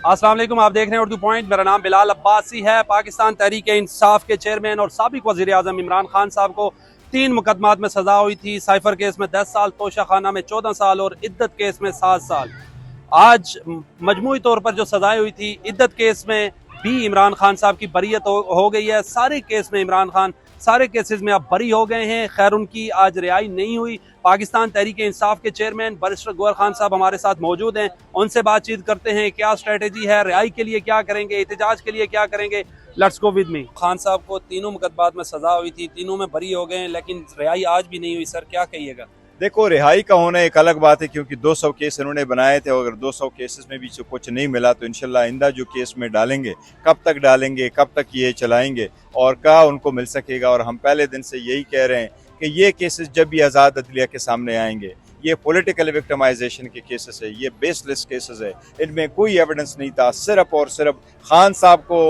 अस्सलाम वालेकुम, आप देख रहे हैं उर्दू पॉइंट। मेरा नाम बिलाल अब्बासी है। पाकिस्तान तहरीक इंसाफ के चेयरमैन और साबिक वज़ीर आज़म इमरान खान साहब को 3 मुकदमात में सज़ा हुई थी। साइफर केस में 10 साल, तोशा खाना में 14 साल और इद्दत केस में 7 साल। आज मजमूई तौर पर जो सज़ाएं हुई थी, इद्दत केस में भी इमरान खान साहब की बरीयत हो गई है। सारे केस में इमरान खान सारे केसेस में अब बरी हो गए हैं। खैर, उनकी आज रिहाई नहीं हुई। पाकिस्तान तहरीक इंसाफ के चेयरमैन बैरिस्टर गौहर खान साहब हमारे साथ मौजूद हैं। उनसे बातचीत करते हैं, क्या स्ट्रेटेजी है, रिहाई के लिए क्या करेंगे, एहतजाज के लिए क्या करेंगे। Let's go with me. Khan साहब को तीनों मुकदमात में सजा हुई थी, तीनों में बरी हो गए हैं, लेकिन रिहाई आज भी नहीं हुई। सर, क्या कहिएगा? देखो, रिहाई का होना एक अलग बात है, क्योंकि 200 केस इन्होंने बनाए थे। अगर 200 केसेस में भी कुछ नहीं मिला तो इंशाल्लाह आइंदा जो केस में डालेंगे, कब तक डालेंगे, कब तक ये चलाएंगे और क्या उनको मिल सकेगा। और हम पहले दिन से यही कह रहे हैं कि ये केसेस जब भी आज़ाद अदलिया के सामने आएंगे, ये पॉलिटिकल विक्टिमाइजेशन के केसेस है, ये बेसलेस केसेस है, इनमें कोई एविडेंस नहीं था। सिर्फ और सिर्फ खान साहब को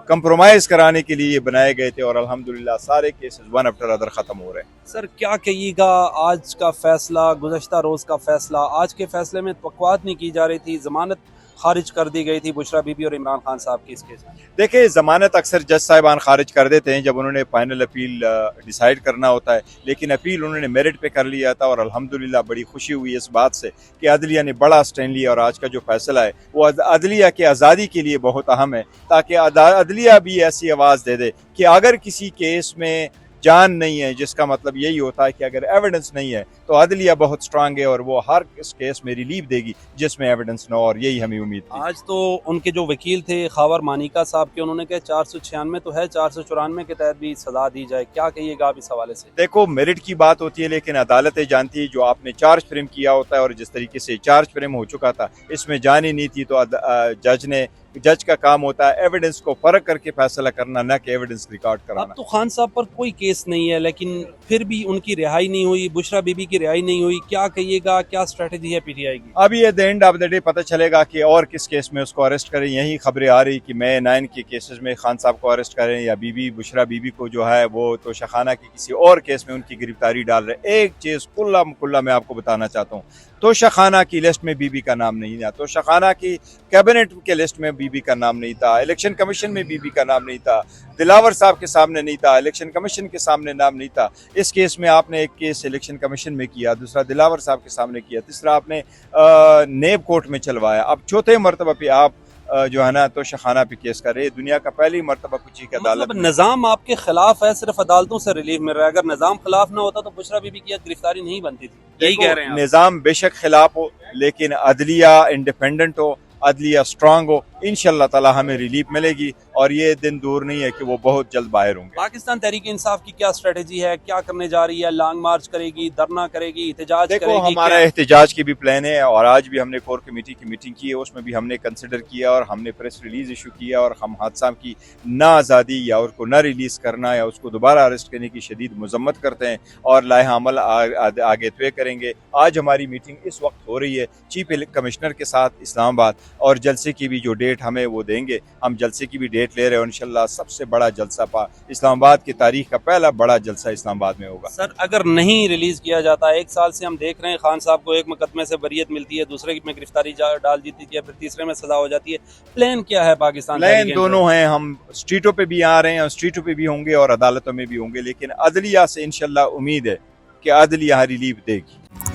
कंप्रोमाइज़ कराने के लिए ये बनाए गए थे और अल्हम्दुलिल्लाह सारे केसेस वन आफ्टर अदर ख़त्म हो रहे हैं। सर, क्या कहिएगा आज का फैसला, गुज़श्ता रोज़ का फैसला? आज के फैसले में तवक्कुआत नहीं की जा रही थी, ज़मानत खारिज कर दी गई थी बुशरा बीबी और इमरान खान साहब की इस केस में। देखिए, ज़मानत अक्सर जज साहिबान खारिज कर देते हैं जब उन्होंने फाइनल अपील डिसाइड करना होता है, लेकिन अपील उन्होंने मेरिट पे कर लिया था और अल्हम्दुलिल्लाह बड़ी खुशी हुई इस बात से कि अदलिया ने बड़ा स्टैंड लिया। और आज का जो फैसला है वो अदलिया की आज़ादी के लिए बहुत अहम है, ताकि अदलिया भी ऐसी आवाज़ दे दे कि अगर किसी केस में जान नहीं है, जिसका मतलब यही होता है कि अगर एविडेंस नहीं है तो अदलिया बहुत स्ट्रांग है और वो हर इस केस में रिलीफ देगी जिसमें एविडेंस न हो, और यही हमें उम्मीद थी। आज तो उनके जो वकील थे खावर मानिका साहब के, उन्होंने कहा 496 तो है, 494 के तहत भी सजा दी जाए। क्या कहिएगा आप इस हवाले से? देखो, मेरिट की बात होती है, लेकिन अदालतें जानती है जो आपने चार्ज फ्रेम किया होता है और जिस तरीके से चार्ज फ्रेम हो चुका था, इसमें जान ही नहीं थी। तो जज का काम होता है एविडेंस को फर्क करके फैसला करना, न कि एविडेंस रिकॉर्ड कराना। अब तो खान साहब पर कोई केस नहीं है, लेकिन फिर भी उनकी रिहाई नहीं हुई, बुशरा बीबी की रिहाई नहीं हुई। क्या कहिएगा, क्या स्ट्रेटेजी है पीटीआई की? अभी at the end of the day पता चलेगा कि और किस केस में उसको अरेस्ट करें। यही खबरें आ रही कि मैं 9 के केसेस में खान साहब को अरेस्ट करें, या बीबी बुशरा बीबी को जो है वो तोशा खाना की किसी और केस में उनकी गिरफ्तारी डाल रहे। एक चीज़ कुल्ला मैं आपको बताना चाहता हूँ, तोशा खाना की लिस्ट में बीबी का नाम नहीं था, तोशा खाना की कैबिनेट के लिस्ट में बीबी का नाम नहीं था, इलेक्शन कमीशन में बीबी का नाम नहीं था, दिलावर साहब के सामने नहीं था, इलेक्शन कमीशन के सामने नाम नहीं था। इस केस में आपने एक केस इलेक्शन कमीशन में किया, दूसरा दिलावर साहब के सामने किया, तीसरा आपने नेब कोर्ट में चलवाया, अब चौथे मरतबा पे आप जो है ना तोशा खाना पे केस कर रहे। दुनिया का पहली मरतबा कुछ ही अदालत मतलब निज़ाम आपके खिलाफ है, सिर्फ अदालतों से रिलीफ मिल रहा है। अगर निज़ाम खिलाफ ना होता तो बुशरा बीबी की गिरफ्तारी नहीं बनती थी। यही कह रहे हैं निज़ाम बेशक खिलाफ हो, लेकिन अदलिया इंडिपेंडेंट हो, अदलिया स्ट्रांग हो, इंशाल्लाह ताला हमें रिलीफ मिलेगी और ये दिन दूर नहीं है कि वो बहुत जल्द बाहर होंगे। पाकिस्तान तहरीक इंसाफ की क्या स्ट्रेटेजी है, क्या करने जा रही है? लॉन्ग मार्च करेगी, धरना करेगी, एहतजाज देखो, करेगी? हमारा एहतजाज की भी प्लान है और आज भी हमने कोर कमेटी की मीटिंग की है, उसमें भी हमने कंसिडर किया और हमने प्रेस रिलीज इशू किया। और हम हादसा की ना आज़ादी या उसको ना रिलीज़ करना या उसको दोबारा अरेस्ट करने की शदीद मजम्मत करते हैं और लाहे अमल आगे तय करेंगे। आज हमारी मीटिंग इस वक्त हो रही है चीफ कमिश्नर के साथ इस्लामाबाद, और जलसे की भी जो डेट हमें वो देंगे, हम जलसे की भी डेट ले रहे हैं। इंशाल्लाह सबसे बड़ा जलसा इस्लामाबाद की तारीख का पहला बड़ा जलसा इस्लामाबाद में होगा। सर, अगर नहीं रिलीज किया जाता, 1 साल से हम देख रहे हैं खान साहब को एक मुकदमे से बरियत मिलती है, दूसरे में गिरफ्तारी डाल देती है, फिर तीसरे में सजा हो जाती है। प्लान क्या है पाकिस्तान? प्लान दोनों हैं, हम स्ट्रीटों पे भी आ रहे हैं और स्ट्रीटों पे भी होंगे और अदालतों में भी होंगे, लेकिन अदलिया से इंशाल्लाह उम्मीद है कि अदलिया रिलीफ देगी।